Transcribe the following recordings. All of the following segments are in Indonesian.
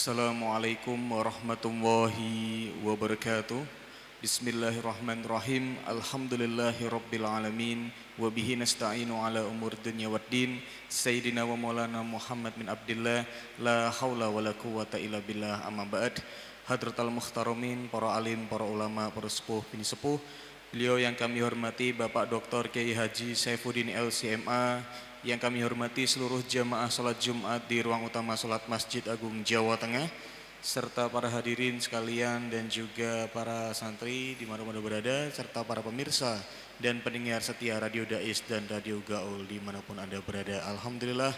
Assalamualaikum warahmatullahi wabarakatuh. Bismillahirrahmanirrahim. Alhamdulillahi rabbil alamin. Wabihi nasta'inu ala umur dunya waddin. Sayyidina wa maulana Muhammad bin Abdillah. La hawla wa la quwata illa billah, amma ba'd. Hadratal muhtaramin, para alim, para ulama, para sepuh, bini sepuh. Beliau yang kami hormati Bapak Dr. Kiai Haji Saifuddin LCMA, yang kami hormati seluruh jamaah sholat Jumat di ruang utama sholat Masjid Agung Jawa Tengah, serta para hadirin sekalian dan juga para santri di mana-mana berada, serta para pemirsa dan pendengar setia Radio Dais dan Radio Gaul dimanapun Anda berada. Alhamdulillah,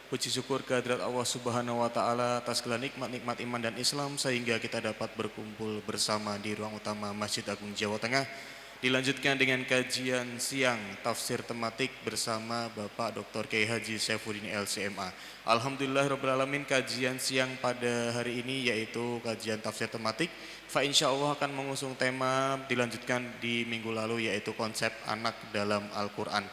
puji syukur kehadirat Allah Subhanahu wa Ta'ala atas segala nikmat-nikmat iman dan Islam, sehingga kita dapat berkumpul bersama di ruang utama Masjid Agung Jawa Tengah. Dilanjutkan dengan kajian siang tafsir tematik bersama Bapak Dr. Kiai Haji Saifuddin LCMA. Alhamdulillah rabbil alamin, kajian siang pada hari ini yaitu kajian tafsir tematik. Insyaallah akan mengusung tema dilanjutkan di minggu lalu, yaitu konsep anak dalam Al-Qur'an.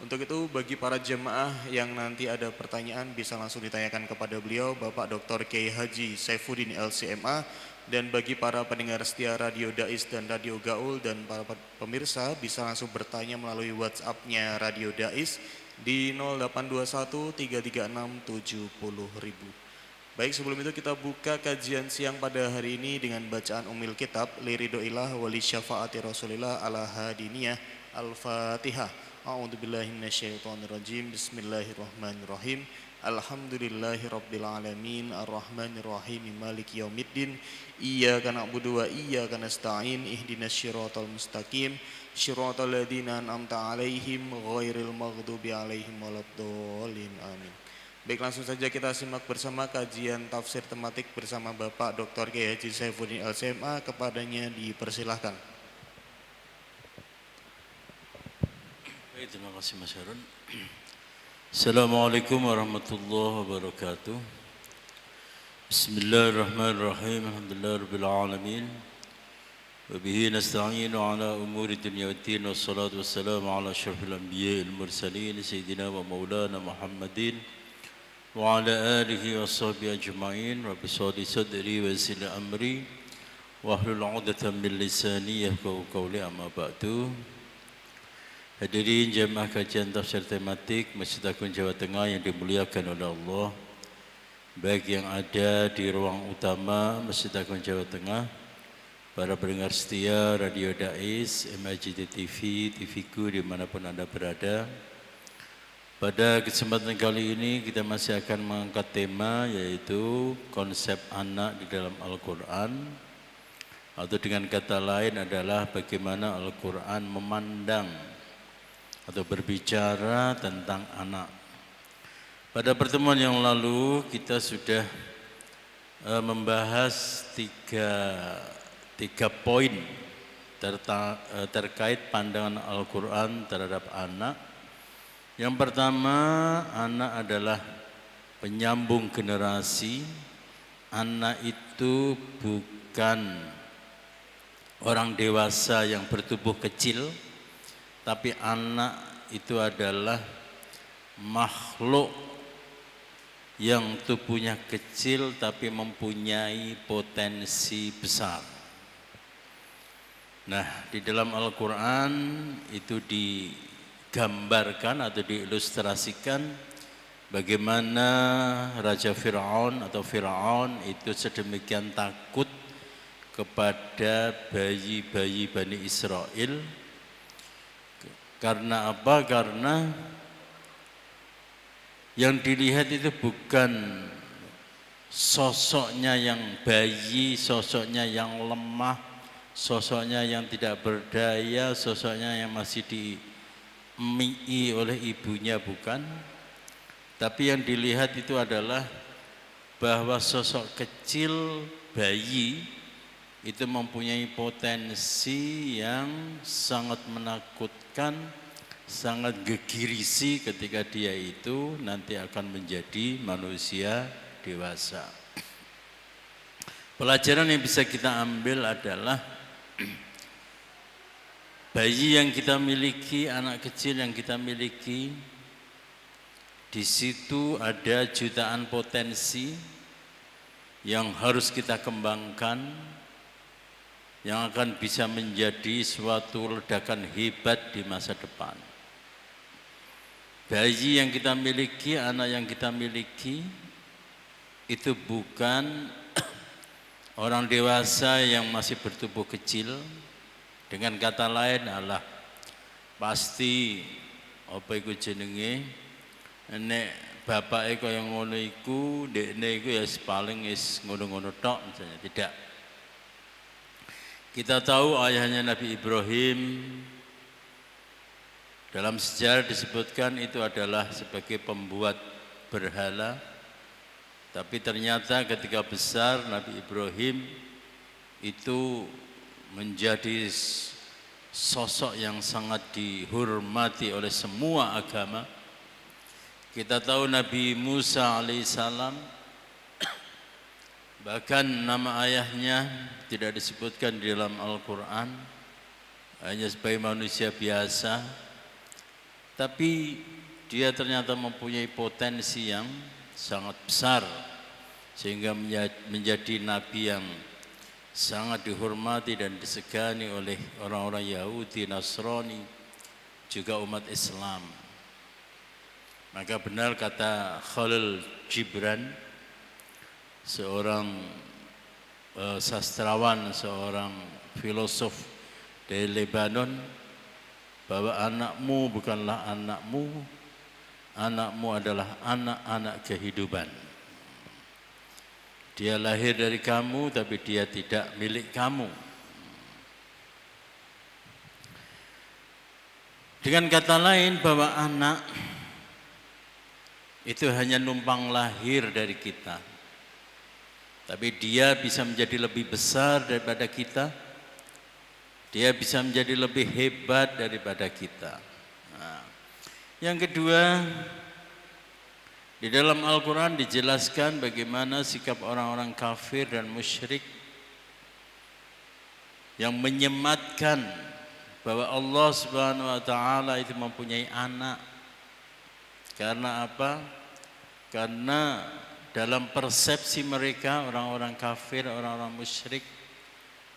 Untuk itu bagi para jemaah yang nanti ada pertanyaan bisa langsung ditanyakan kepada beliau Bapak Dr. Kiai Haji Saifuddin LCMA. Dan bagi para pendengar setia Radio Dais dan Radio Gaul dan para pemirsa bisa langsung bertanya melalui WhatsApp-nya Radio Dais di 0821 336 70.000. Baik, sebelum itu kita buka kajian siang pada hari ini dengan bacaan Ummul Kitab Liridhoillah wali syafaati Rasulillah ala hadiniyah Al-Fatihah. A'udzubillahi minasyaitonirrajim. Bismillahirrahmanirrahim. Alhamdulillahi rabbil alamin, arrahmanirrahim, maliki yaumiddin. Iyyaka na'budu wa iyyaka nasta'in. Ihdinas siratal mustaqim, siratal ladzina an'amta 'alaihim ghairil maghdubi 'alaihim waladdallin. Amin. Baik, langsung saja kita simak bersama kajian tafsir tematik bersama Bapak Dr. Kiai Haji Saifuddin LCMA. Kepadanya dipersilahkan. Baik, terima kasih Mas Harun. Assalamualaikum warahmatullahi wabarakatuh. Bismillahirrahmanirrahim. Alhamdulillahirabbil alamin. Wa bihi nasta'inu ala umuri dunya waddin, wassalatu wassalamu ala asyrafil anbiya'il mursalin sayyidina wa maulana Muhammadin wa ala alihi washabbihi ajma'in. Rabbi shrah li sadri wa yassir li amri wahlul 'uqdatam min lisani yafqahu qawli, amma ba'du. Hadirin jemaah kajian tafsir tematik Masjid Agung Jawa Tengah yang dimuliakan oleh Allah, baik yang ada di ruang utama Masjid Agung Jawa Tengah, para pendengar setia Radio Dais, MIJT TV, TVku dimanapun Anda berada. Pada kesempatan kali ini kita masih akan mengangkat tema, yaitu konsep anak di dalam Al-Quran, atau dengan kata lain adalah bagaimana Al-Quran memandang atau berbicara tentang anak. Pada pertemuan yang lalu kita sudah membahas tiga poin terkait pandangan Al-Quran terhadap anak. Yang pertama, anak adalah penyambung generasi. Anak itu bukan orang dewasa yang bertubuh kecil, tapi anak itu adalah makhluk yang tubuhnya kecil tapi mempunyai potensi besar. Nah, di dalam Al-Quran itu digambarkan atau diilustrasikan bagaimana Raja Fir'aun atau Fir'aun itu sedemikian takut kepada bayi-bayi Bani Israel. Karena apa? Karena yang dilihat itu bukan sosoknya yang bayi, sosoknya yang lemah, sosoknya yang tidak berdaya, sosoknya yang masih diemii oleh ibunya, bukan. Tapi yang dilihat itu adalah bahwa sosok kecil bayi itu mempunyai potensi yang sangat menakutkan, sangat gegirisi ketika dia itu nanti akan menjadi manusia dewasa. Pelajaran yang bisa kita ambil adalah bayi yang kita miliki, anak kecil yang kita miliki, di situ ada jutaan potensi yang harus kita kembangkan, yang akan bisa menjadi suatu ledakan hebat di masa depan. Bayi yang kita miliki, anak yang kita miliki, itu bukan orang dewasa yang masih bertubuh kecil. Dengan kata lain adalah pasti apa iku jenenge, nek bapake kaya ngono iku, ndekne iku ya paling wis ngono-ngono tok misalnya. Tidak. Kita tahu ayahnya Nabi Ibrahim dalam sejarah disebutkan itu adalah sebagai pembuat berhala. Tapi ternyata ketika besar Nabi Ibrahim itu menjadi sosok yang sangat dihormati oleh semua agama. Kita tahu Nabi Musa alaihissalam, bahkan nama ayahnya tidak disebutkan di dalam Al-Quran, hanya sebagai manusia biasa, tapi dia ternyata mempunyai potensi yang sangat besar sehingga menjadi nabi yang sangat dihormati dan disegani oleh orang-orang Yahudi, Nasrani, juga umat Islam. Maka benar kata Khalil Gibran, seorang sastrawan, seorang filosof dari Lebanon, bahwa anakmu bukanlah anakmu, anakmu adalah anak-anak kehidupan. Dia lahir dari kamu, tapi dia tidak milik kamu. Dengan kata lain, bahwa anak itu hanya numpang lahir dari kita, tapi dia bisa menjadi lebih besar daripada kita. Dia bisa menjadi lebih hebat daripada kita. Nah, yang kedua, di dalam Al-Quran dijelaskan bagaimana sikap orang-orang kafir dan musyrik yang menyematkan bahwa Allah Subhanahu wa taala itu mempunyai anak. Karena apa? Karena dalam persepsi mereka, orang-orang kafir, orang-orang musyrik,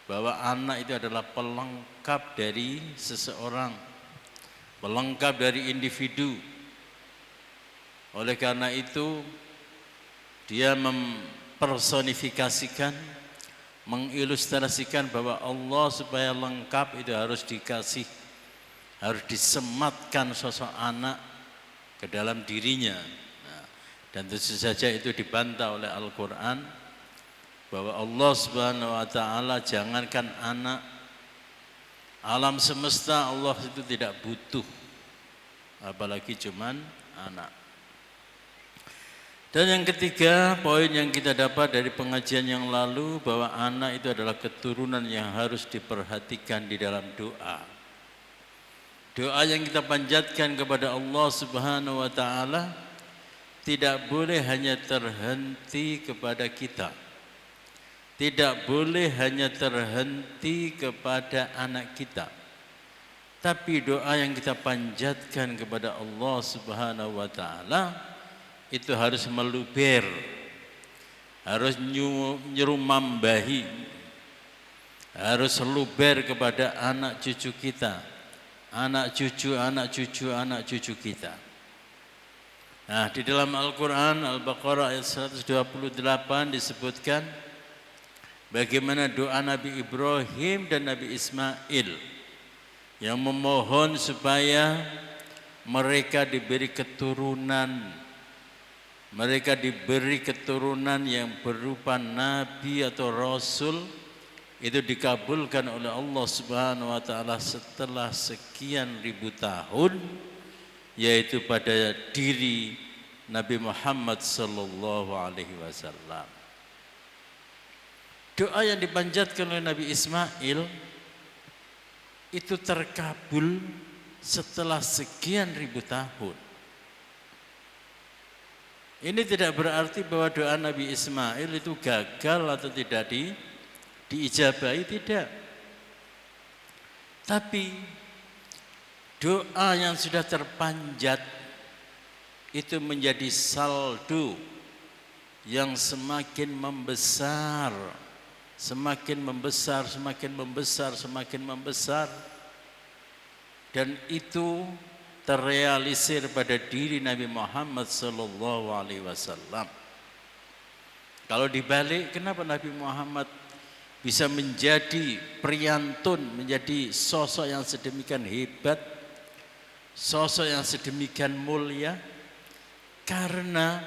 bahwa anak itu adalah pelengkap dari seseorang, pelengkap dari individu. Oleh karena itu, dia mempersonifikasikan, mengilustrasikan bahwa Allah supaya lengkap itu harus dikasih, harus disematkan sosok anak ke dalam dirinya. Nah, dan tentu saja itu dibantah oleh Al-Quran, bahwa Allah Subhanahu wa taala jangankan anak, alam semesta Allah itu tidak butuh, apalagi cuman anak. Dan yang ketiga, poin yang kita dapat dari pengajian yang lalu, bahwa anak itu adalah keturunan yang harus diperhatikan di dalam doa. Doa yang kita panjatkan kepada Allah Subhanahu wa taala tidak boleh hanya terhenti kepada kita. Tidak boleh hanya terhenti kepada anak kita, tapi doa yang kita panjatkan kepada Allah Subhanahu wa taala itu harus meluber, harus nyerumambahi, harus luber kepada anak cucu kita, anak cucu, anak cucu, anak cucu kita. Nah, di dalam Al-Quran Al-Baqarah ayat 128 disebutkan bagaimana doa Nabi Ibrahim dan Nabi Ismail yang memohon supaya mereka diberi keturunan, mereka diberi keturunan yang berupa nabi atau rasul. Itu dikabulkan oleh Allah Subhanahu wa taala setelah sekian ribu tahun, yaitu pada diri Nabi Muhammad sallallahu alaihi wasallam. Doa yang dipanjatkan oleh Nabi Ismail itu terkabul setelah sekian ribu tahun. Ini tidak berarti bahwa doa Nabi Ismail itu gagal atau tidak diijabahi, tidak. Tapi doa yang sudah terpanjat itu menjadi saldo yang semakin membesar, semakin membesar, semakin membesar, semakin membesar, dan itu terrealisir pada diri Nabi Muhammad sallallahu alaihi wasallam. Kalau dibalik, kenapa Nabi Muhammad bisa menjadi priyantun, menjadi sosok yang sedemikian hebat, sosok yang sedemikian mulia? Karena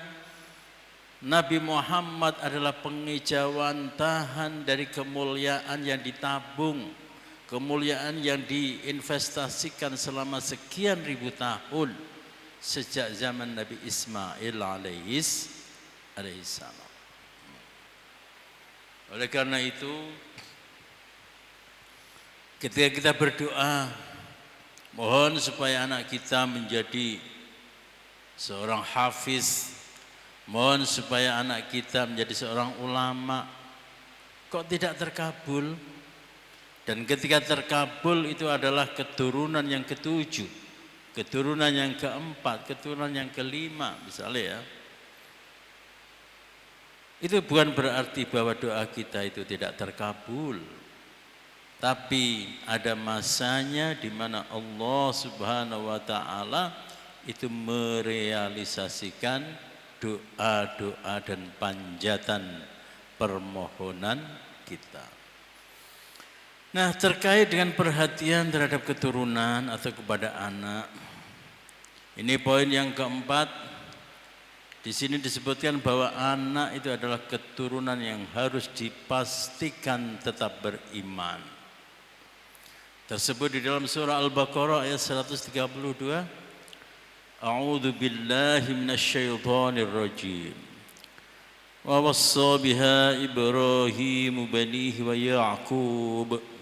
Nabi Muhammad adalah pengejawantahan dari kemuliaan yang ditabung, kemuliaan yang diinvestasikan selama sekian ribu tahun sejak zaman Nabi Ismail alaihissalam. Oleh karena itu, ketika kita berdoa, mohon supaya anak kita menjadi seorang hafiz, mohon supaya anak kita menjadi seorang ulama, kok tidak terkabul? Dan ketika terkabul itu adalah keturunan yang ketujuh, keturunan yang keempat, keturunan yang kelima misalnya ya. Itu bukan berarti bahwa doa kita itu tidak terkabul. Tapi ada masanya di mana Allah Subhanahu wa taala itu merealisasikan doa-doa dan panjatan permohonan kita. Nah, terkait dengan perhatian terhadap keturunan atau kepada anak, ini poin yang keempat. Di sini disebutkan bahwa anak itu adalah keturunan yang harus dipastikan tetap beriman. Tersebut di dalam surah Al-Baqarah ayat 132. A'udzu billahi minasyaitonir rajim. Wa wassa biha Ibrahim banihi wa Ya'qub.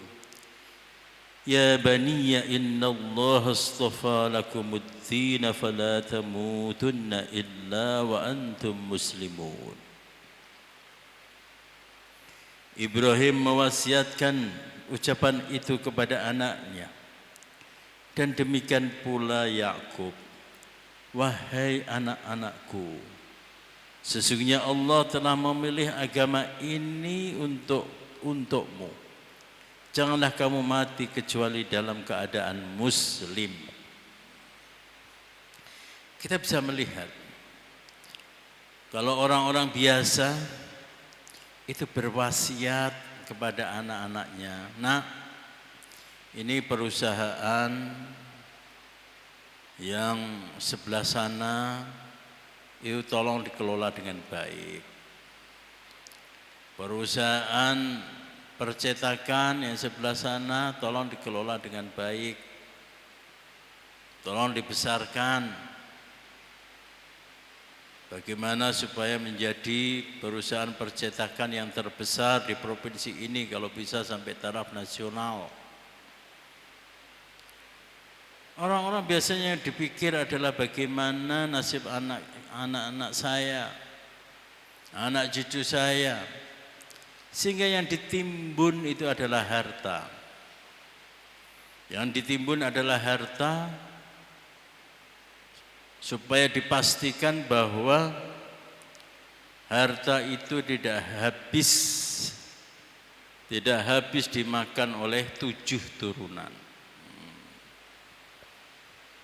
Ya baniya innallaha astafa lakumuddin fala tamutunna illa wa antum muslimun. Ibrahim mewasiatkan ucapan itu kepada anaknya, dan demikian pula Yakub. Wahai anak-anakku, sesungguhnya Allah telah memilih agama ini untukmu. Janganlah kamu mati kecuali dalam keadaan muslim. Kita bisa melihat kalau orang-orang biasa itu berwasiat kepada anak-anaknya, "Nak, ini perusahaan yang sebelah sana itu tolong dikelola dengan baik. Perusahaan percetakan yang sebelah sana tolong dikelola dengan baik, tolong dibesarkan. Bagaimana supaya menjadi perusahaan percetakan yang terbesar di provinsi ini, kalau bisa sampai taraf nasional." Orang-orang biasanya yang dipikir adalah bagaimana nasib anak-anak saya, anak cucu saya. Sehingga yang ditimbun itu adalah harta. Yang ditimbun adalah harta supaya dipastikan bahwa harta itu tidak habis dimakan oleh 7 turunan.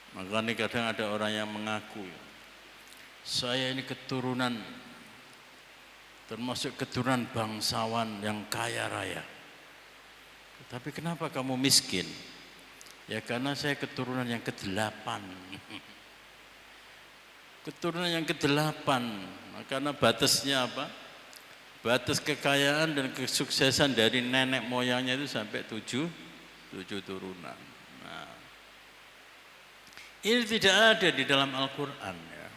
Makanya kadang ada orang yang mengaku, saya ini keturunan, termasuk keturunan bangsawan yang kaya raya. Tapi kenapa kamu miskin? Ya karena saya keturunan yang ke-8. Keturunan yang ke-8. Karena batasnya apa? Batas kekayaan dan kesuksesan dari nenek moyangnya itu sampai 7 turunan. Nah, ini tidak ada di dalam Al-Quran ya.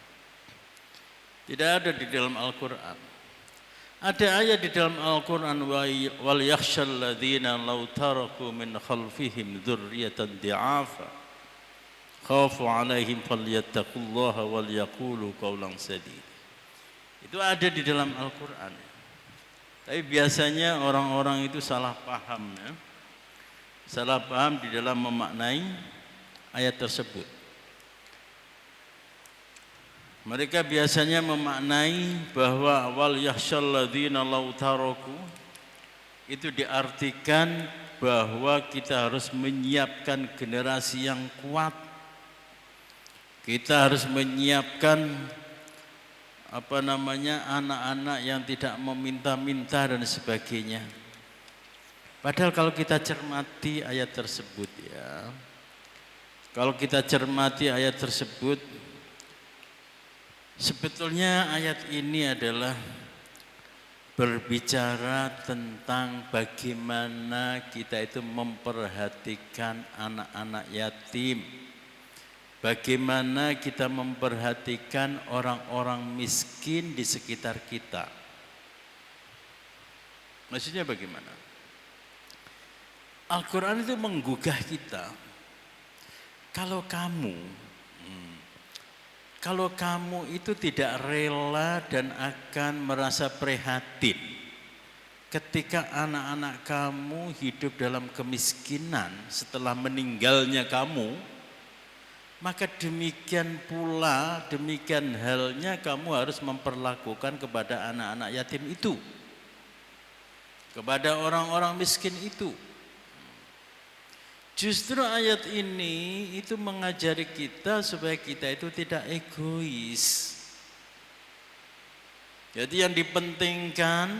Tidak ada di dalam Al-Quran. Ada ayat di dalam Al-Quran, wal yakhshal ladzina law taraku min khalfihim dzurriyyatan di'afa khafu 'alaihim falyattaqullaha wal yaqulu qawlan sadida. Itu ada di dalam Al-Quran. Tapi biasanya orang-orang itu salah paham ya. Salah paham di dalam memaknai ayat tersebut. Mereka biasanya memaknai bahwa wal yakhshal ladzina law taraku itu diartikan bahwa kita harus menyiapkan generasi yang kuat. Kita harus menyiapkan anak-anak yang tidak meminta-minta dan sebagainya. Padahal kalau kita cermati ayat tersebut ya. Kalau kita cermati ayat tersebut, sebetulnya ayat ini adalah berbicara tentang bagaimana kita itu memperhatikan anak-anak yatim. Bagaimana kita memperhatikan orang-orang miskin di sekitar kita. Maksudnya bagaimana? Al-Quran itu menggugah kita. Kalau kamu itu tidak rela dan akan merasa prihatin ketika anak-anak kamu hidup dalam kemiskinan setelah meninggalnya kamu, maka demikian halnya kamu harus memperlakukan kepada anak-anak yatim itu, kepada orang-orang miskin itu. Justru ayat ini itu mengajari kita supaya kita itu tidak egois. Jadi yang dipentingkan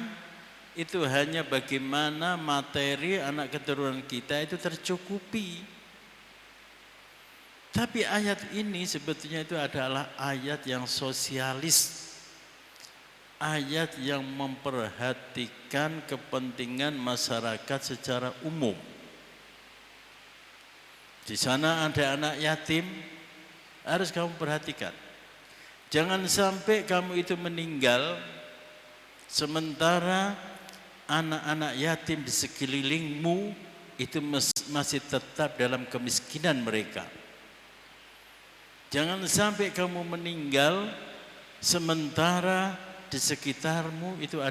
itu hanya bagaimana materi anak keturunan kita itu tercukupi. Tapi ayat ini sebetulnya itu adalah ayat yang sosialis. Ayat yang memperhatikan kepentingan masyarakat secara umum. Di sana ada anak yatim, harus kamu perhatikan. Jangan sampai kamu itu meninggal sementara anak-anak yatim di sekelilingmu itu masih tetap dalam kemiskinan mereka. Jangan sampai kamu meninggal sementara di sekitarmu itu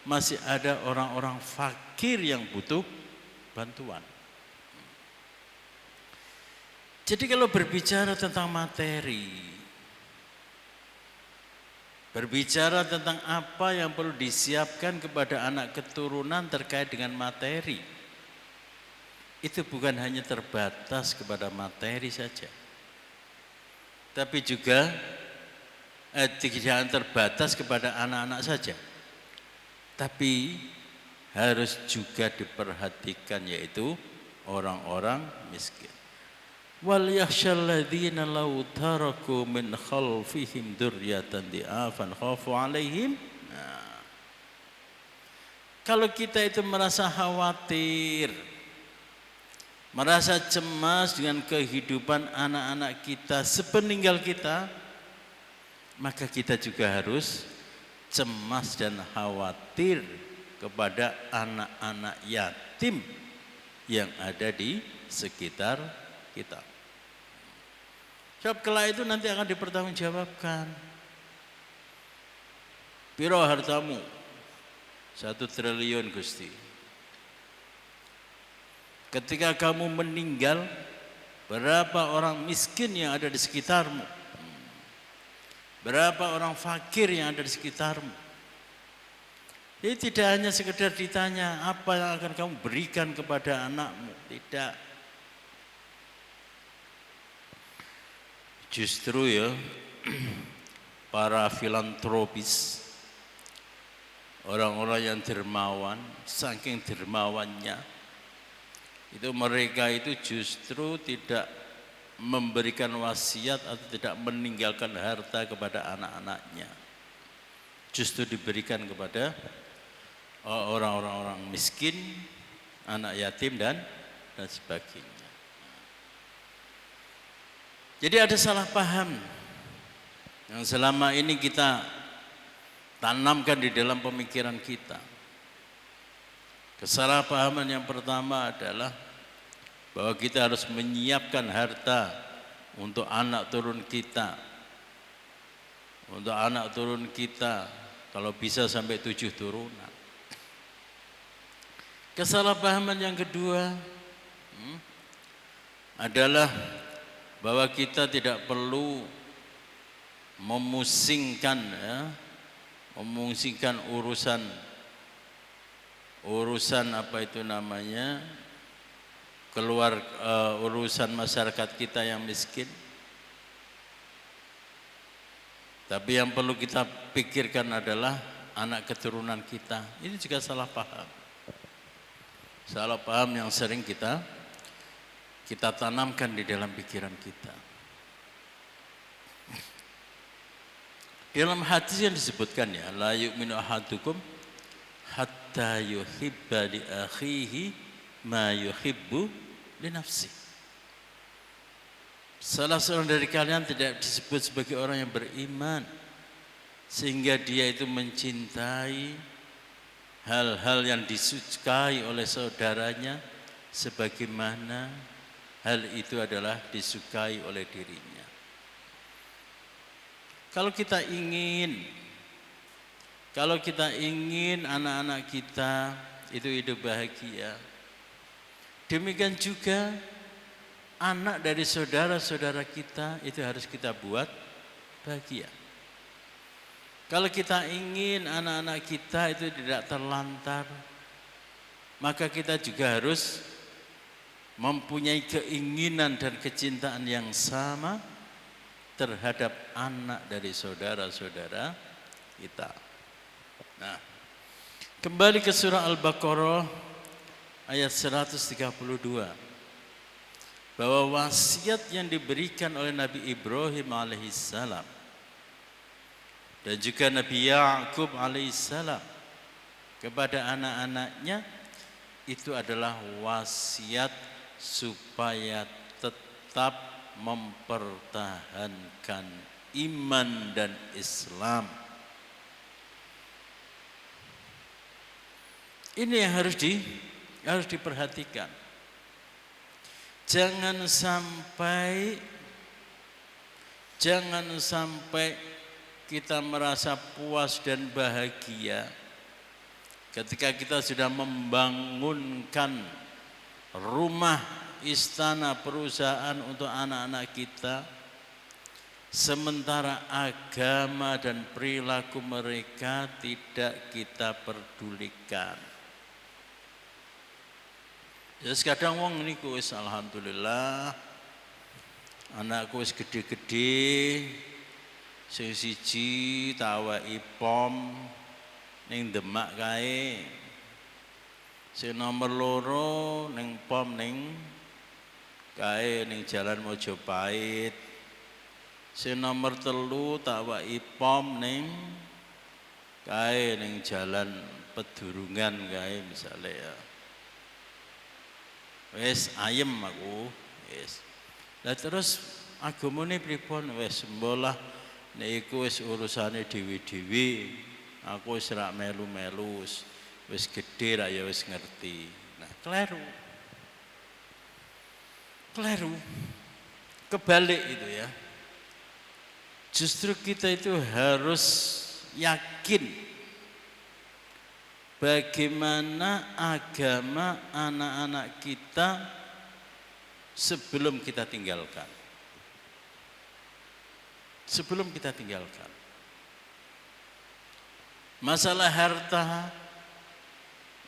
masih ada orang-orang fakir yang butuh bantuan. Jadi kalau berbicara tentang materi, berbicara tentang apa yang perlu disiapkan kepada anak keturunan terkait dengan materi, itu bukan hanya terbatas kepada materi saja, tapi juga tidak terbatas kepada anak-anak saja, tapi harus juga diperhatikan yaitu orang-orang miskin. Wal yakhshal ladzina law taraku min khalfihim dzurriyyatan di'afan khafu 'alaihim. Kalau kita itu merasa khawatir, merasa cemas dengan kehidupan anak-anak kita sepeninggal kita, maka kita juga harus cemas dan khawatir kepada anak-anak yatim yang ada di sekitar kita. Sebab kelak itu nanti akan dipertanggungjawabkan. Piro hartamu? 1 triliun Gusti. Ketika kamu meninggal, berapa orang miskin yang ada di sekitarmu? Berapa orang fakir yang ada di sekitarmu? Jadi tidak hanya sekedar ditanya apa yang akan kamu berikan kepada anakmu, tidak. Justru ya, para filantropis, orang-orang yang dermawan, saking dermawannya, itu mereka itu justru tidak memberikan wasiat atau tidak meninggalkan harta kepada anak-anaknya. Justru diberikan kepada orang-orang miskin, anak yatim dan sebagainya. Jadi ada salah paham yang selama ini kita tanamkan di dalam pemikiran kita. Kesalahpahaman yang pertama adalah bahwa kita harus menyiapkan harta untuk anak turun kita. Untuk anak turun kita, kalau bisa sampai 7 turunan. Kesalahpahaman yang kedua adalah bahwa kita tidak perlu memusingkan ya, memusingkan urusan apa itu namanya urusan masyarakat kita yang miskin. Tapi yang perlu kita pikirkan adalah anak keturunan kita. Ini juga salah paham. Salah paham yang sering kita tanamkan di dalam pikiran kita. Dalam hadis yang disebutkan ya, la yu'minu ahadukum hatta yuhibba li akhihi ma yuhibbu li nafsi. Salah seorang dari kalian tidak disebut sebagai orang yang beriman sehingga dia itu mencintai hal-hal yang disukai oleh saudaranya sebagaimana hal itu adalah disukai oleh dirinya. Kalau kita ingin anak-anak kita itu hidup bahagia, demikian juga anak dari saudara-saudara kita itu harus kita buat bahagia. Kalau kita ingin anak-anak kita itu tidak terlantar, maka kita juga harus mempunyai keinginan dan kecintaan yang sama terhadap anak dari saudara-saudara kita. Nah, kembali ke surah Al-Baqarah ayat 132. Bahwa wasiat yang diberikan oleh Nabi Ibrahim alaihissalam dan juga Nabi Ya'qub alaihissalam kepada anak-anaknya itu adalah wasiat supaya tetap mempertahankan iman dan Islam. Ini yang harus diperhatikan. Jangan sampai kita merasa puas dan bahagia ketika kita sudah membangunkan rumah, istana, perusahaan untuk anak-anak kita, sementara agama dan perilaku mereka tidak kita pedulikan. Ya kadang wong niku wis alhamdulillah anakku wis gede-gede, sing siji tawaki pom ning Demak kae, sing nomor loro ning pom ning kae ning Jalan Mojopahit, sing nomor telu tawaki pom ning kae ning Jalan Pedurungan kae misalnya ya. Wes ayem aku, wes. Lah terus agamane pripun? Wes mbolah niku wis urusane dewi-dewi. Aku wis rak melu-melu, wis gedhe rak ya wis ngerti. Nah, kleru. Kebalik itu ya. Justru kita itu harus yakin bagaimana agama anak-anak kita sebelum kita tinggalkan. Masalah harta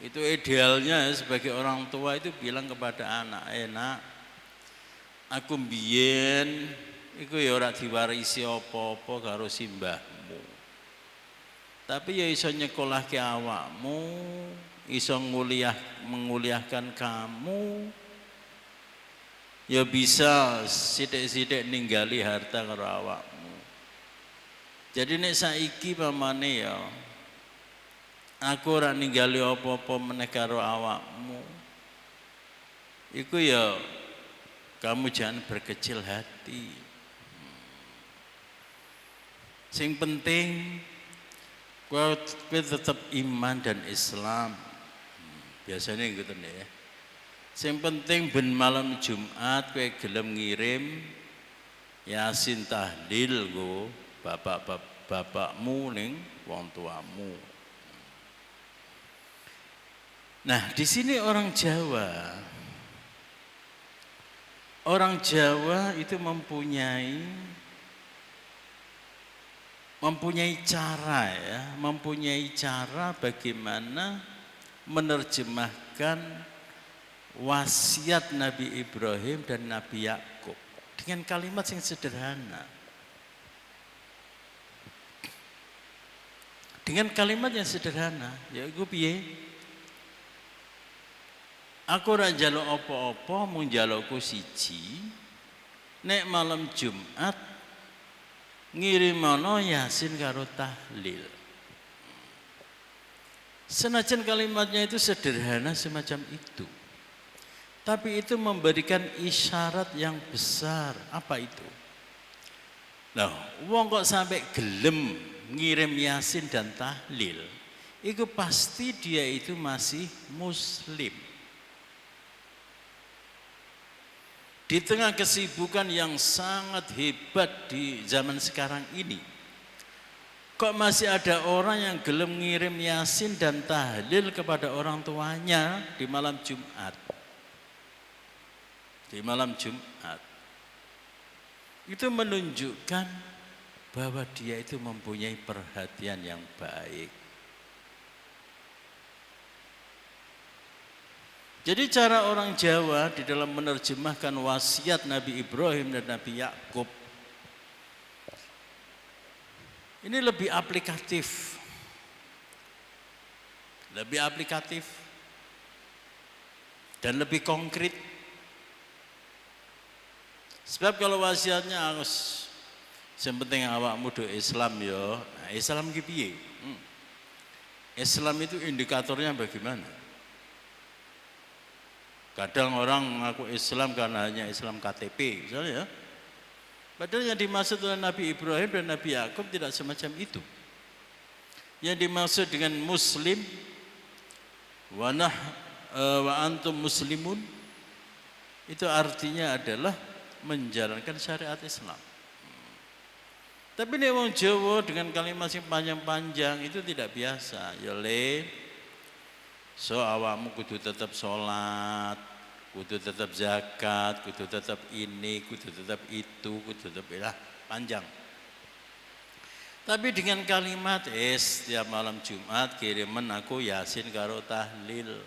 itu idealnya sebagai orang tua itu bilang kepada anak, "Nak, aku mbiyen iku ya ora diwarisi apa-apa karo simbahmu. Tapi ya iso nyekolahke awakmu, iso menguliahkan kamu, ya bisa sithik-sithik ninggali harta karo awakmu. Jadi nek saiki pamane ya aku ora ninggali apa-apa meneh karo awakmu. Iku ya kamu jangan berkecil hati. Sing penting kowe tetap iman dan Islam. Biasanya gitu nih ya. Yang penting ben malam Jumat kowe gelem ngirim Yasin tahlil go bapakmu ning wong tuamu. Nah, di sini orang Jawa itu mempunyai mempunyai cara bagaimana menerjemahkan wasiat Nabi Ibrahim dan Nabi Yakub dengan kalimat yang sederhana. Dengan kalimat yang sederhana, yaiku piye? Aku ora njaluk apa-apa, mung njalukku siji. Nek malam Jumat ngirimono Yasin karo tahlil. Senajan kalimatnya itu sederhana semacam itu, tapi itu memberikan isyarat yang besar. Apa itu? Nah, wong kok sampai gelem ngirim Yasin dan tahlil, itu pasti dia itu masih muslim. Di tengah kesibukan yang sangat hebat di zaman sekarang ini, kok masih ada orang yang gelem ngirim Yasin dan tahlil kepada orang tuanya di malam Jumat. Di malam Jumat. Itu menunjukkan bahwa dia itu mempunyai perhatian yang baik. Jadi cara orang Jawa di dalam menerjemahkan wasiat Nabi Ibrahim dan Nabi Yakub ini lebih aplikatif. Lebih aplikatif dan lebih konkret. Sebab kalau wasiatnya harus sepenting awakmu do Islam ya. Nah, Islam ki piye? Islam itu indikatornya bagaimana? Kadang orang mengaku Islam karena hanya Islam KTP, misalnya ya. Padahal yang dimaksud oleh Nabi Ibrahim dan Nabi Yakub tidak semacam itu. Yang dimaksud dengan Muslim, wa antum muslimun, itu artinya adalah menjalankan syariat Islam. Tapi nek wong Jawa dengan kalimat yang panjang-panjang itu tidak biasa. Ya le, so awakmu kudu tetap sholat, kudu tetap zakat, kudu tetap ini, kudu tetap itu, kudu tetap panjang. Tapi dengan kalimat setiap malam Jumat kiriman aku Yasin karo tahlil.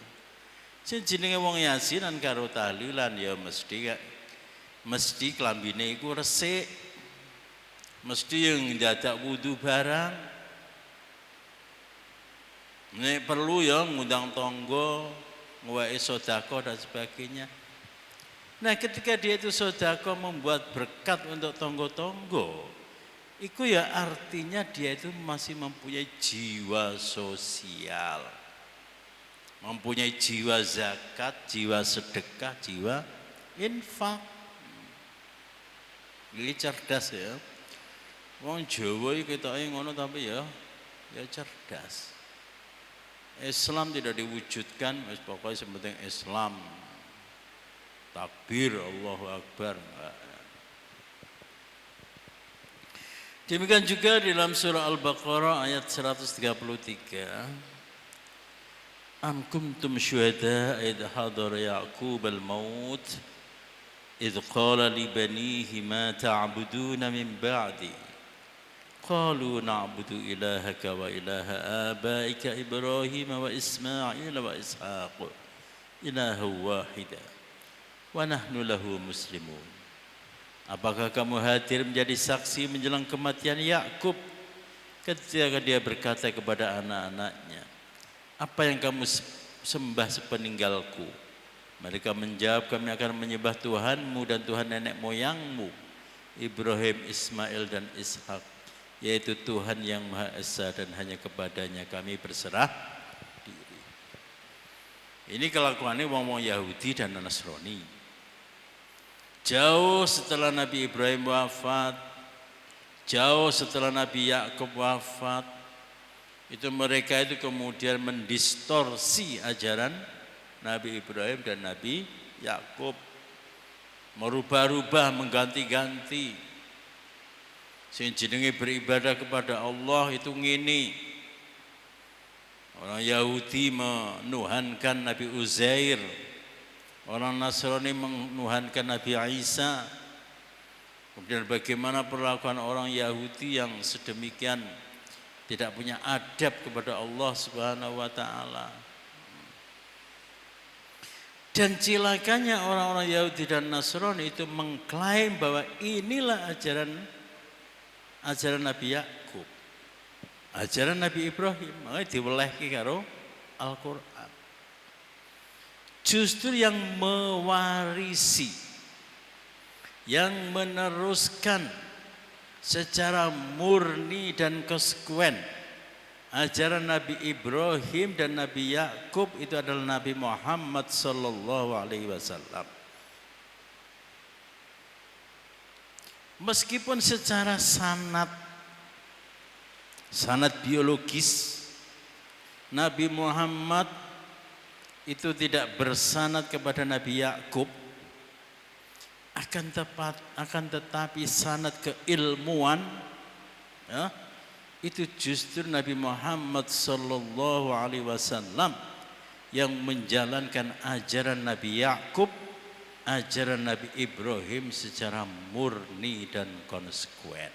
Sing jenenge wong Yasinan karo tahlilan ya mesti klambine iku resik. Mesti yang dadak wudu barang. Nek perlu ya ngundang tonggo, ngeweki sedekah dan sebagainya. Nah, ketika dia itu sedekah membuat berkat untuk tonggo-tonggo, itu ya artinya dia itu masih mempunyai jiwa sosial. Mempunyai jiwa zakat, jiwa sedekah, jiwa infak. Ini cerdas ya. Wong Jawa iki ketoke ngono tapi ya cerdas. Islam tidak diwujudkan, pokoknya sepenting Islam. Takbir, Allahu Akbar. Demikian juga di dalam surah Al-Baqarah ayat 133. Am kuntum syuhada idh hadara Ya'qub al-maut idh qala li banihi ma ta'buduna min ba'di قالوا نعبد إلهك وإله آبائك إبراهيم وإسماعيل وإسحاق إلها واحدا ونحن له مسلمون. Apakah kamu hadir menjadi saksi menjelang kematian Yakub ketika dia berkata kepada anak-anaknya, apa yang kamu sembah sepeninggalku? Mereka menjawab, kami akan menyembah Tuhanmu dan Tuhan nenek moyangmu Ibrahim, Ismail dan Ishak, yaitu Tuhan yang Maha Esa dan hanya kepadanya kami berserah diri. Ini kelakuannya wong-wong Yahudi dan Nasrani. Jauh setelah Nabi Ibrahim wafat, jauh setelah Nabi Yakub wafat, itu mereka itu kemudian mendistorsi ajaran Nabi Ibrahim dan Nabi Yakub, merubah-rubah, mengganti-ganti. Sing jenenge beribadah kepada Allah itu ngene. Orang Yahudi menuhankan Nabi Uzair, orang Nasrani menuhankan Nabi Isa. Kemudian bagaimana perlakuan orang Yahudi yang sedemikian tidak punya adab kepada Allah Subhanahu wa taala. Dan cilakanya orang-orang Yahudi dan Nasrani itu mengklaim bahwa inilah ajaran Nabi Yakub, ajaran Nabi Ibrahim, makanya diwelehke karo Al-Qur'an. Justru yang mewarisi, yang meneruskan secara murni dan konsekuen ajaran Nabi Ibrahim dan Nabi Yakub itu adalah Nabi Muhammad sallallahu alaihi wasallam. Meskipun secara sanad biologis Nabi Muhammad itu tidak bersanad kepada Nabi Yakub, akan tetapi sanad keilmuan ya, itu justru Nabi Muhammad sallallahu alaihi wasallam yang menjalankan ajaran Nabi Yakub, ajaran Nabi Ibrahim secara murni dan konsekuen.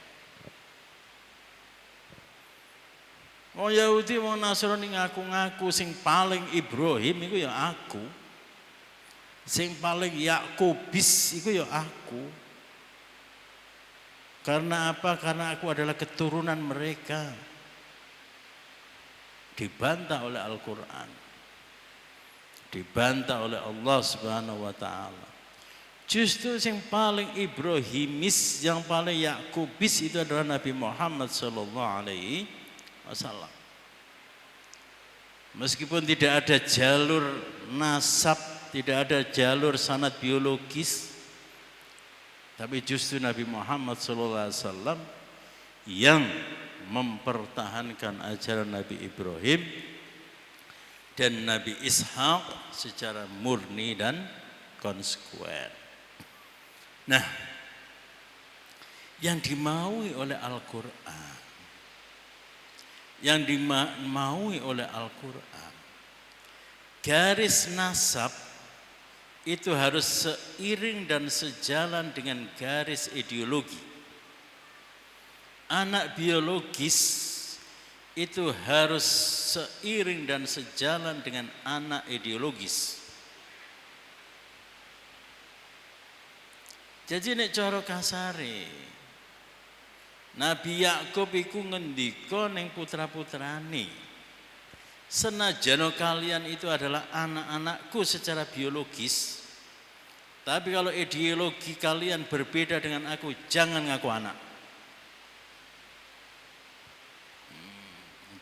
Wong Yahudi wong Nasrani ngaku-ngaku sing paling Ibrahim iku ya aku. Sing paling Yakubis iku ya aku. Karena apa? Karena aku adalah keturunan mereka. Dibantah oleh Al-Qur'an. Dibantah oleh Allah Subhanahu wa taala. Justru yang paling Ibrahimis, yang paling Yakubis itu adalah Nabi Muhammad sallallahu alaihi wasallam. Meskipun tidak ada jalur nasab, tidak ada jalur sanad biologis, tapi justru Nabi Muhammad SAW yang mempertahankan ajaran Nabi Ibrahim dan Nabi Ishaq secara murni dan konsekuen. Nah, yang dimaui oleh Al-Qur'an, yang dimaui oleh Al-Qur'an, garis nasab itu harus seiring dan sejalan dengan garis ideologi. Anak biologis itu harus seiring dan sejalan dengan anak ideologis. Jadi nek cara kasare, Nabi Yakub iku ngendika ning putra-putrane, senajan kalian itu adalah anak-anakku secara biologis, tapi kalau ideologi kalian berbeda dengan aku, jangan ngaku anak.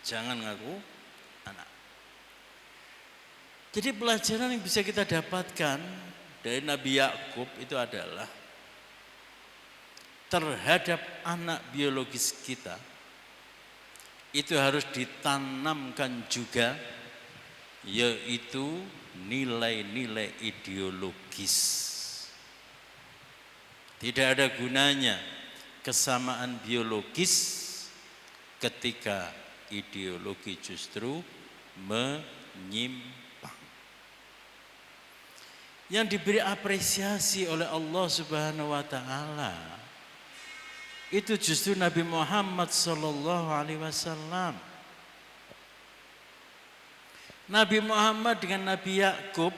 Jangan ngaku anak. Jadi pelajaran yang bisa kita dapatkan dari Nabi Yakub itu adalah terhadap anak biologis kita itu harus ditanamkan juga, yaitu nilai-nilai ideologis. Tidak ada gunanya kesamaan biologis ketika ideologi justru menyimpang. Yang diberi apresiasi oleh Allah Subhanahu wa taala itu justru Nabi Muhammad sallallahu alaihi wasallam. Nabi Muhammad dengan Nabi Yakub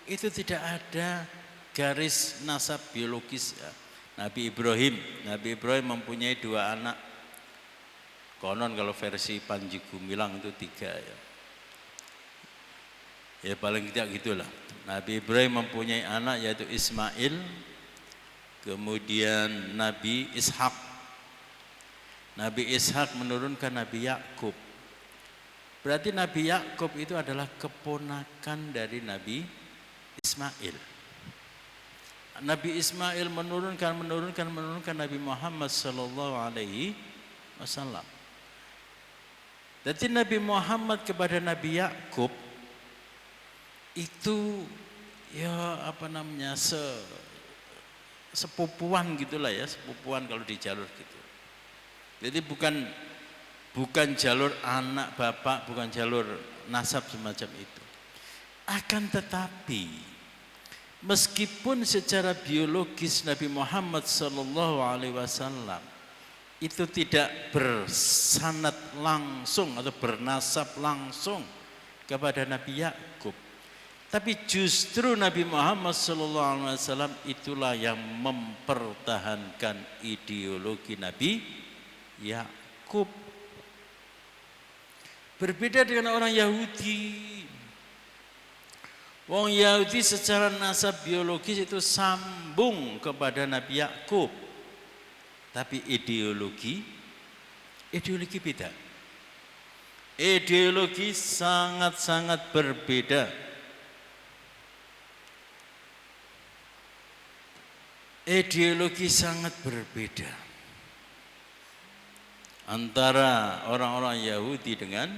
itu tidak ada garis nasab biologis ya. Nabi Ibrahim mempunyai 2 anak. Konon kalau versi Panji Gumilang itu 3 ya. Ya paling tidak gitulah. Nabi Ibrahim mempunyai anak yaitu Ismail, kemudian Nabi Ishak. Nabi Ishak menurunkan Nabi Yakub. Berarti Nabi Yakub itu adalah keponakan dari Nabi Ismail. Nabi Ismail menurunkan Nabi Muhammad sallallahu alaihi wasallam. Jadi Nabi Muhammad kepada Nabi Yakub itu ya sepupuan gitulah ya, sepupuan kalau di jalur gitu. Jadi bukan jalur anak bapak, bukan jalur nasab semacam itu. Akan tetapi Meskipun secara biologis Nabi Muhammad sallallahu alaihi wasallam itu tidak bersanad langsung atau bernasab langsung kepada Nabi Yakub, tapi justru Nabi Muhammad SAW itulah yang mempertahankan ideologi Nabi Yakub. Berbeda dengan orang Yahudi. Wong Yahudi secara nasab biologis itu sambung kepada Nabi Yakub, tapi ideologi beda. Ideologi sangat-sangat berbeda. Ideologi sangat berbeda antara orang-orang Yahudi dengan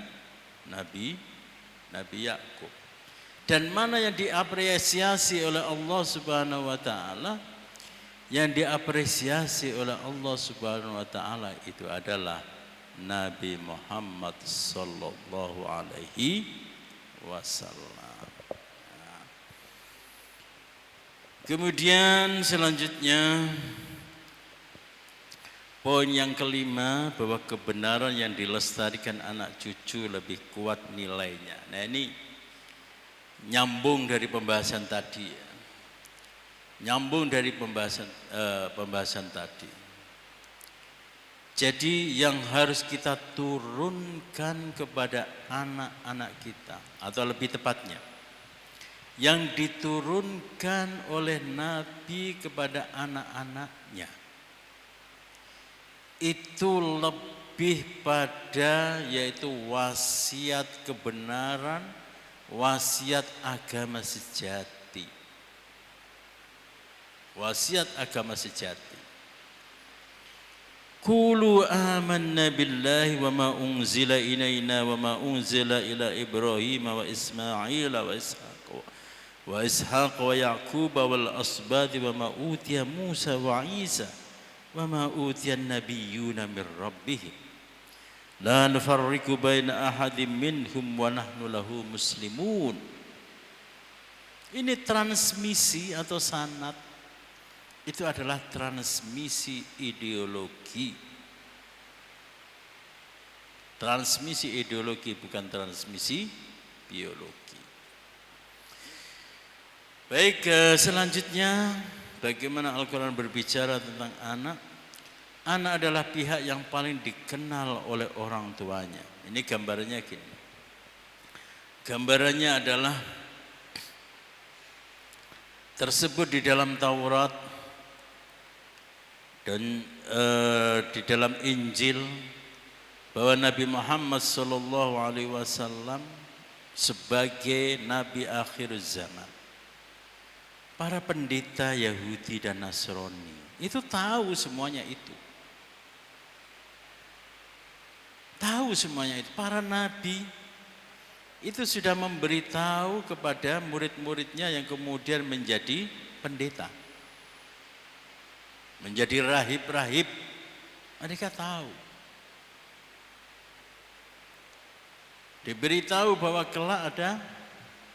Nabi Yakub. Dan mana yang diapresiasi oleh Allah Subhanahu wa taala? Yang diapresiasi oleh Allah Subhanahu wa taala itu adalah Nabi Muhammad sallallahu alaihi wasallam. Kemudian selanjutnya poin yang kelima, bahwa kebenaran yang dilestarikan anak cucu lebih kuat nilainya. Nah, ini nyambung dari pembahasan tadi ya. Nyambung dari pembahasan tadi. Jadi yang harus kita turunkan kepada anak-anak kita, atau lebih tepatnya yang diturunkan oleh Nabi kepada anak-anaknya, itu lebih pada yaitu wasiat kebenaran, wasiat agama sejati. Wasiat agama sejati. Qulu amanna billahi wa ma unzila ilaina wa ma unzila ila Ibrahim wa Ismail wa Ishaq wa Yaqub wal asbad wa ma utiya Musa wa Isa wa ma utiya an-nabiyyuna min rabbihim la nufarriqu baina ahadin minhum wa nahnu lahu muslimun. Ini transmisi atau sanad. Itu adalah transmisi ideologi. Transmisi ideologi, bukan transmisi biologi. Baik, selanjutnya bagaimana Al-Quran berbicara tentang anak. Anak adalah pihak yang paling dikenal oleh orang tuanya. Ini gambarannya gini. Gambarannya adalah tersebut di dalam Taurat dan di dalam Injil, bahwa Nabi Muhammad SAW sebagai Nabi akhir zaman. Para pendeta Yahudi dan Nasrani itu tahu semuanya itu. Tahu semuanya itu. Para nabi itu sudah memberitahu kepada murid-muridnya yang kemudian menjadi pendeta, menjadi rahib-rahib. Mereka tahu. Diberitahu bahwa kelak ada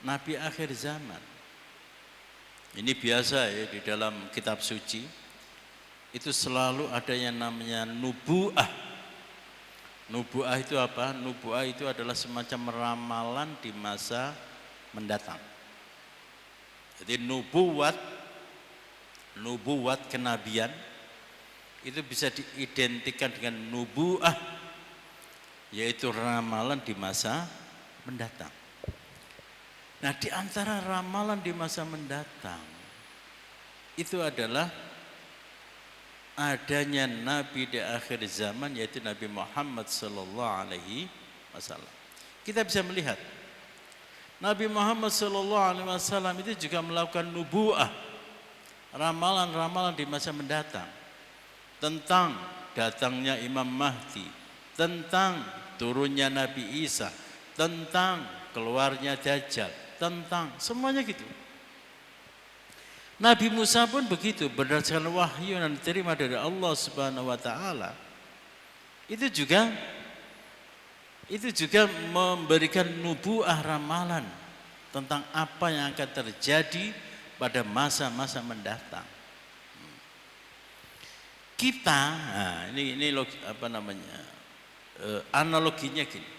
nabi akhir zaman. Ini biasa ya, di dalam kitab suci itu selalu ada yang namanya nubuah. Nubuah itu apa? Nubuah itu adalah semacam ramalan di masa mendatang. Jadi nubuat kenabian itu bisa diidentikan dengan nubuah, yaitu ramalan di masa mendatang. Nah, di antara ramalan di masa mendatang itu adalah adanya Nabi di akhir zaman, yaitu Nabi Muhammad sallallahu alaihi wasallam. Kita bisa melihat Nabi Muhammad sallallahu alaihi wasallam itu juga melakukan nubuah, ramalan-ramalan di masa mendatang, tentang datangnya Imam Mahdi, tentang turunnya Nabi Isa, tentang keluarnya Dajjal, tentang semuanya gitu. Nabi Musa pun begitu, berdasarkan wahyu yang diterima dari Allah Subhanahu wa taala. Itu juga memberikan nubuah, ramalan tentang apa yang akan terjadi pada masa-masa mendatang. Kita, nah ini analoginya gini.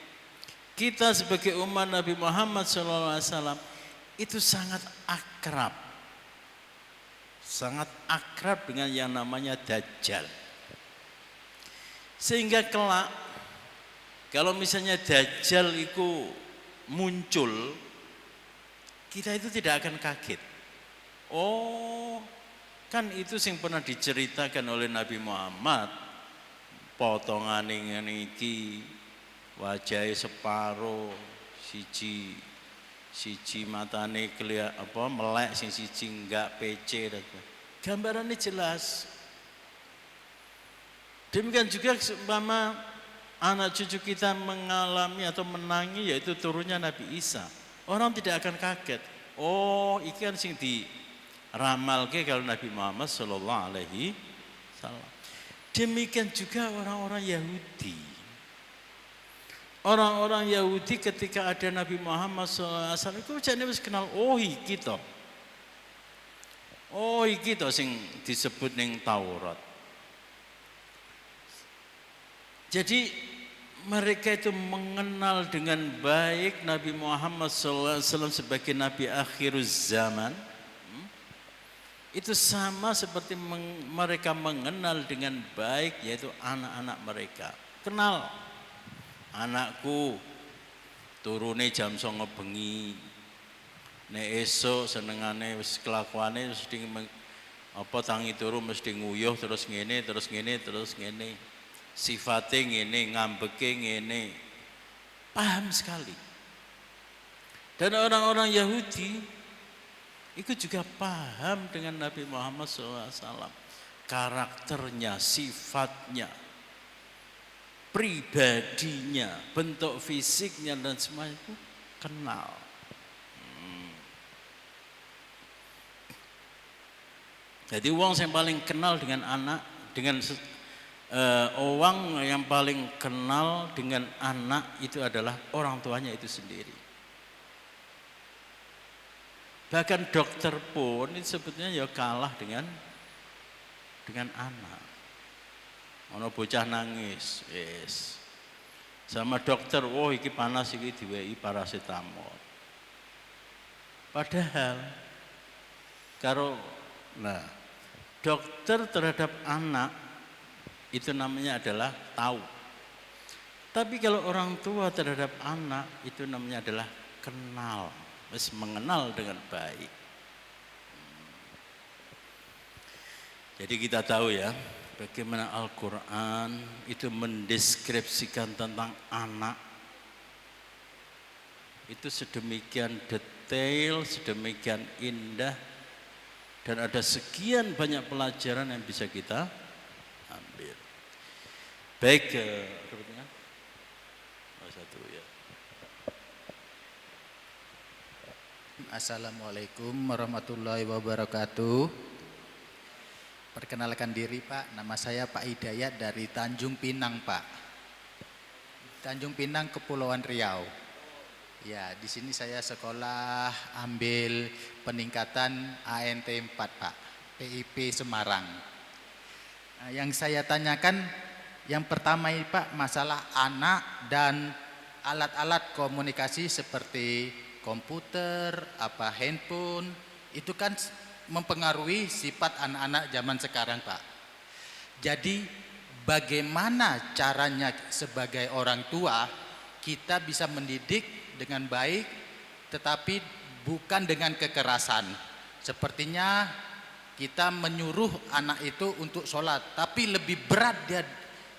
Kita sebagai umat Nabi Muhammad SAW itu sangat akrab dengan yang namanya Dajjal. Sehingga kelak kalau misalnya Dajjal itu muncul, kita itu tidak akan kaget. Oh, kan itu yang pernah diceritakan oleh Nabi Muhammad, potongan iki wajahnya separo, siji matane melek, siji enggak PC dan gambarannya jelas. Demikian juga seumpama anak cucu kita mengalami atau menangi, yaitu turunnya Nabi Isa, orang tidak akan kaget. Oh, iki kan sing diramalke kalau Nabi Muhammad sallallahu alaihi wasallam. Demikian juga orang-orang Yahudi. Orang-orang Yahudi ketika ada Nabi Muhammad sallallahu alaihi wasallam itu jane wis kenal, oh iki to. Oh iki to sing disebut ning Taurat. Jadi mereka itu mengenal dengan baik Nabi Muhammad SAW sebagai Nabi akhir zaman. Itu sama seperti mereka mengenal dengan baik yaitu anak-anak mereka. Kenal, anakku turune jam 09.00 bengi, nek esuk senengane wis kelakuane mesti tangi turu mesti nguyuh terus ngene. Sifatnya ngene, ngambeke ngene, paham sekali. Dan orang-orang Yahudi itu juga paham dengan Nabi Muhammad SAW, karakternya, sifatnya, pribadinya, bentuk fisiknya dan semua itu kenal. Jadi orang yang paling kenal dengan anak, orang yang paling kenal dengan anak itu adalah orang tuanya itu sendiri. Bahkan dokter pun itu sebetulnya ya kalah dengan anak. Ono bocah nangis, yes. Sama dokter, oh iki panas iki diwehi paracetamol. Padahal dokter terhadap anak itu namanya adalah tahu. Tapi kalau orang tua terhadap anak itu namanya adalah kenal, mengenal dengan baik. Jadi kita tahu ya, bagaimana Al-Quran itu mendeskripsikan tentang anak itu sedemikian detail, sedemikian indah, dan ada sekian banyak pelajaran yang bisa kita ambil. Baik, satu ya. Assalamualaikum warahmatullahi wabarakatuh. Perkenalkan diri Pak, nama saya Pak Hidayat dari Tanjung Pinang Pak. Tanjung Pinang, Kepulauan Riau. Ya, di sini saya sekolah ambil peningkatan ANT 4 Pak, PIP Semarang. Nah, yang saya tanyakan yang pertama ini Pak, masalah anak dan alat-alat komunikasi seperti komputer, handphone, itu kan mempengaruhi sifat anak-anak zaman sekarang Pak. Jadi bagaimana caranya sebagai orang tua kita bisa mendidik dengan baik tetapi bukan dengan kekerasan. Sepertinya kita menyuruh anak itu untuk sholat, tapi lebih berat dia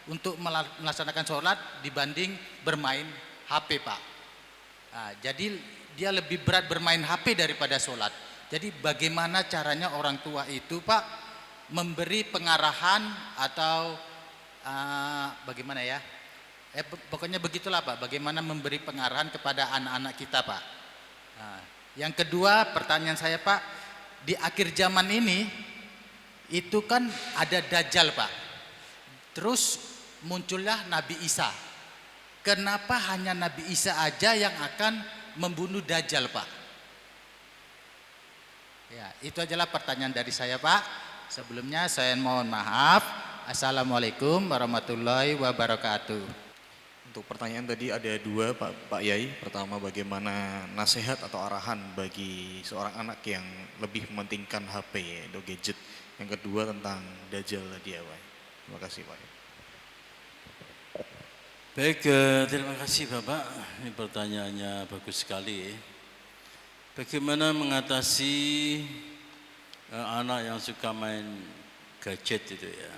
untuk melaksanakan sholat dibanding bermain HP Pak. Nah, jadi dia lebih berat bermain HP daripada sholat. Jadi bagaimana caranya orang tua itu Pak memberi pengarahan atau bagaimana ya? Pokoknya begitulah Pak, bagaimana memberi pengarahan kepada anak-anak kita Pak. Nah, yang kedua pertanyaan saya Pak, di akhir zaman ini itu kan ada Dajjal Pak. Terus muncullah Nabi Isa. Kenapa hanya Nabi Isa aja yang akan membunuh Dajjal Pak? Ya, itu adalah pertanyaan dari saya, Pak. Sebelumnya saya mohon maaf. Assalamualaikum warahmatullahi wabarakatuh. Untuk pertanyaan tadi ada dua Pak Yai. Pertama, bagaimana nasihat atau arahan bagi seorang anak yang lebih mementingkan HP atau gadget. Yang kedua tentang Dajjal tadi ya Pak. Terima kasih Pak. Baik, terima kasih Bapak. Ini pertanyaannya bagus sekali. Bagaimana mengatasi anak yang suka main gadget itu ya?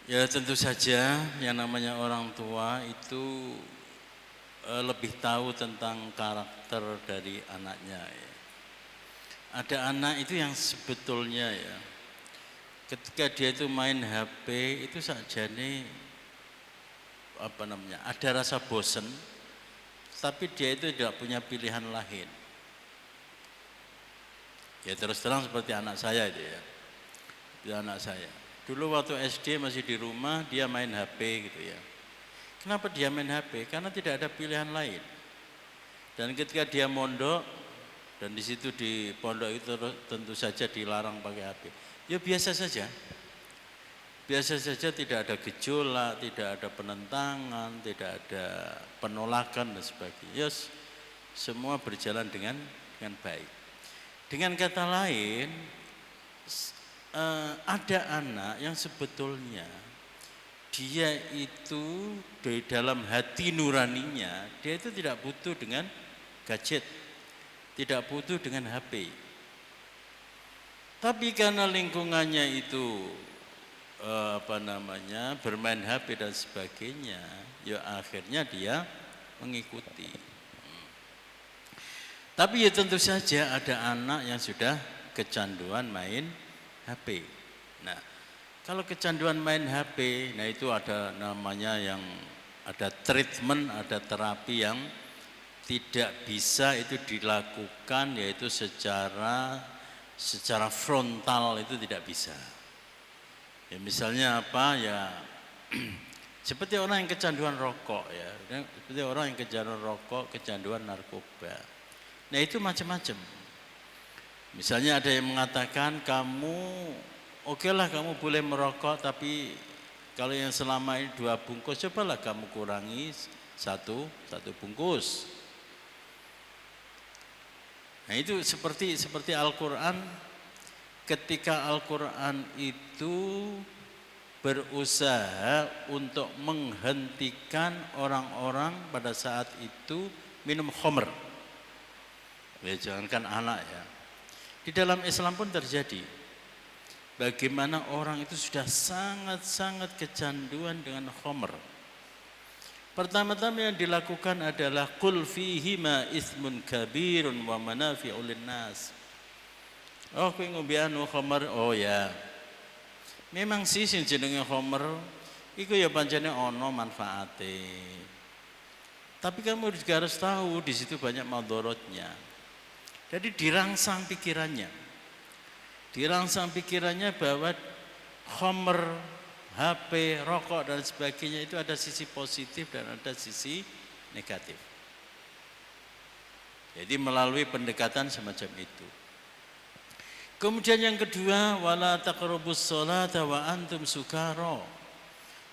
Ya tentu saja yang namanya orang tua itu lebih tahu tentang karakter dari anaknya ya. Ada anak itu yang sebetulnya ya, ketika dia itu main HP itu sakjane ada rasa bosen, tapi dia itu tidak punya pilihan lain. Ya terus terang seperti anak saya itu ya, itu anak saya. Dulu waktu SD masih di rumah dia main HP gitu ya. Kenapa dia main HP? Karena tidak ada pilihan lain. Dan ketika dia mondok, dan di situ di pondok itu tentu saja dilarang pakai HP. Ya biasa saja. Biasa saja, tidak ada gejolak, tidak ada penentangan, tidak ada penolakan dan sebagainya. Yes, semua berjalan dengan baik. Dengan kata lain, ada anak yang sebetulnya dia itu di dalam hati nuraninya, dia itu tidak butuh dengan gadget, tidak butuh dengan HP. Tapi karena lingkungannya itu bermain HP dan sebagainya, ya akhirnya dia mengikuti. Tapi ya tentu saja ada anak yang sudah kecanduan main HP. Nah, kalau kecanduan main HP, nah itu ada namanya yang ada treatment, ada terapi yang tidak bisa itu dilakukan, yaitu secara frontal itu tidak bisa. Ya misalnya apa ya, seperti orang yang kecanduan rokok ya, seperti orang yang kecanduan rokok, kecanduan narkoba. Nah itu macam-macam. Misalnya ada yang mengatakan kamu oke lah kamu boleh merokok, tapi kalau yang selama ini 2 bungkus, cobalah kamu kurangi satu bungkus. Nah itu seperti Al-Quran. Ketika Al-Quran itu berusaha untuk menghentikan orang-orang pada saat itu minum khamr. Ya jangankan anak ya. Di dalam Islam pun terjadi. Bagaimana orang itu sudah sangat-sangat kecanduan dengan khamr. Pertama-tama yang dilakukan adalah qul fihima ismun kabirun wa manafi'u linnas. Oh kowe ngombe anu khamr, oh ya. Memang sih sing jenenge khamr iku ya pancene ana manfaate. Tapi kamu juga harus tahu di situ banyak madharatnya. Jadi dirangsang pikirannya. Dirangsang pikirannya bahwa khamr, HP, rokok dan sebagainya itu ada sisi positif dan ada sisi negatif. Jadi melalui pendekatan semacam itu. Kemudian yang kedua, wala taqrabus sholata wa antum sukara.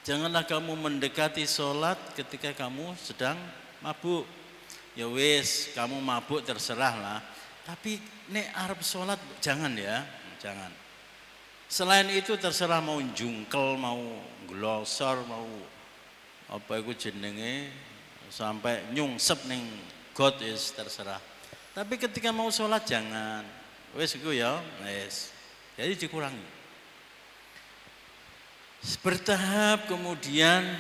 Janganlah kamu mendekati sholat ketika kamu sedang mabuk. Ya wis, kamu mabuk terserahlah. Tapi nek arep sholat jangan ya, jangan. Selain itu terserah mau jungkel, mau glosor, mau apa itu jenenge sampai nyungsep ning got is terserah. Tapi ketika mau sholat jangan. Wes iku ya, wes. Jadi dikurangi. Bertahap kemudian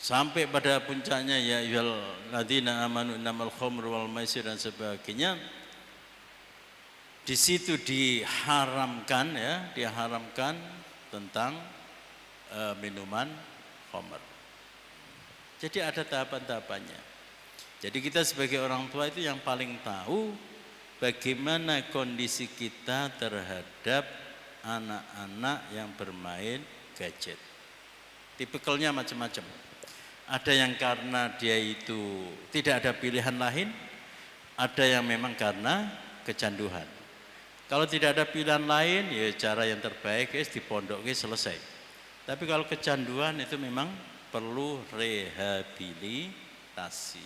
sampai pada puncaknya ya ayyuhal ladzina amanu innamal khamru wal maisir dan sebagainya. Di situ diharamkan ya, diharamkan tentang minuman khamr. Jadi ada tahapan-tahapannya. Jadi kita sebagai orang tua itu yang paling tahu bagaimana kondisi kita terhadap anak-anak yang bermain gadget. Tipikalnya macam-macam. Ada yang karena dia itu tidak ada pilihan lain, ada yang memang karena kecanduan. Kalau tidak ada pilihan lain, ya cara yang terbaik ya dipondoknya selesai. Tapi kalau kecanduan itu memang perlu rehabilitasi.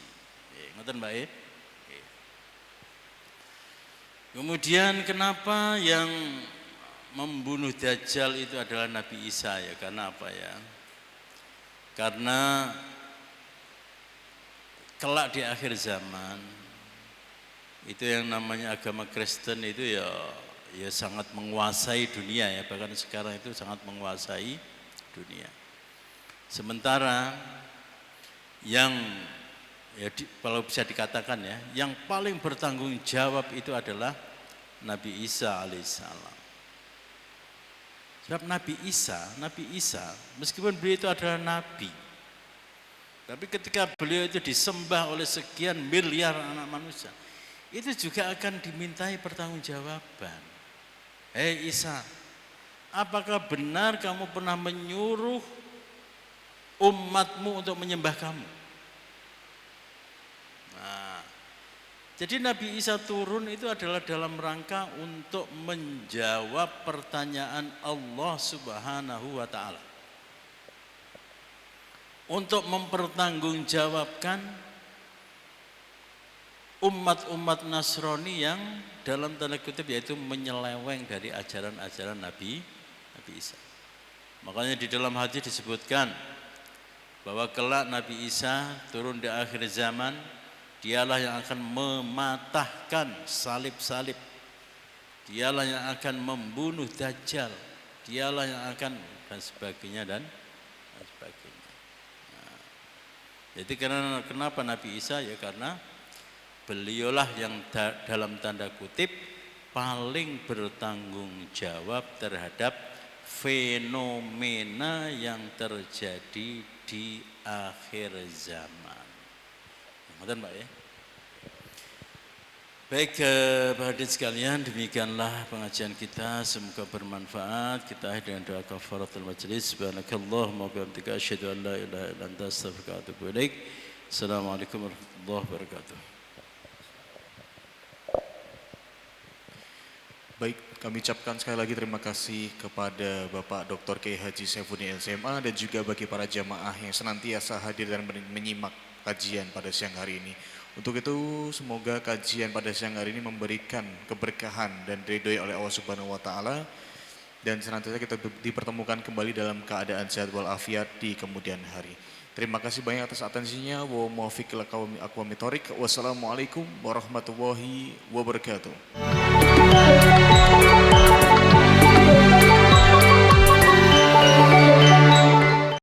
Ngoten Mbak ya? Kemudian kenapa yang membunuh Dajjal itu adalah Nabi Isa ya? Karena apa ya? Karena kelak di akhir zaman itu yang namanya agama Kristen itu ya sangat menguasai dunia ya, bahkan sekarang itu sangat menguasai dunia. Sementara yang kalau bisa dikatakan ya, yang paling bertanggung jawab itu adalah Nabi Isa alaihissalam. Sebab Nabi Isa meskipun beliau itu adalah nabi, tapi ketika beliau itu disembah oleh sekian miliar anak manusia, itu juga akan dimintai pertanggungjawaban. Hei Isa, apakah benar kamu pernah menyuruh umatmu untuk menyembah kamu? Nah, jadi Nabi Isa turun itu adalah dalam rangka untuk menjawab pertanyaan Allah Subhanahu wa Ta'ala, untuk mempertanggungjawabkan umat-umat Nasrani yang dalam tanda kutip yaitu menyeleweng dari ajaran-ajaran Nabi Isa. Makanya di dalam hadis disebutkan bahwa kelak Nabi Isa turun di akhir zaman, dialah yang akan mematahkan salib-salib, dialah yang akan membunuh Dajjal, dialah yang akan dan sebagainya dan sebagainya. Nah, jadi kenapa Nabi Isa? Ya karena beliaulah yang dalam tanda kutip paling bertanggung jawab terhadap fenomena yang terjadi di akhir zaman. Ngoten Pak ya. Baik Bapak hadirin sekalian, demikianlah pengajian kita, semoga bermanfaat. Kita akhiri dengan doa kafaratul majelis. Subhanakallahumma wa bihamdika asyhadu an la ilaha illa anta astaghfiruka wa atubu ilaik. Assalamualaikum warahmatullahi wabarakatuh. Baik, kami ucapkan sekali lagi terima kasih kepada Bapak Dr. Kiai Haji Saifuddin LCMA dan juga bagi para jamaah yang senantiasa hadir dan menyimak kajian pada siang hari ini. Untuk itu semoga kajian pada siang hari ini memberikan keberkahan dan diridhoi oleh Allah Subhanahu wa Ta'ala, dan senantiasa kita dipertemukan kembali dalam keadaan sehat walafiat di kemudian hari. Terima kasih banyak atas atensinya. Wa muwaffiq ila aqwamit thoriq. Wassalamualaikum warahmatullahi wabarakatuh.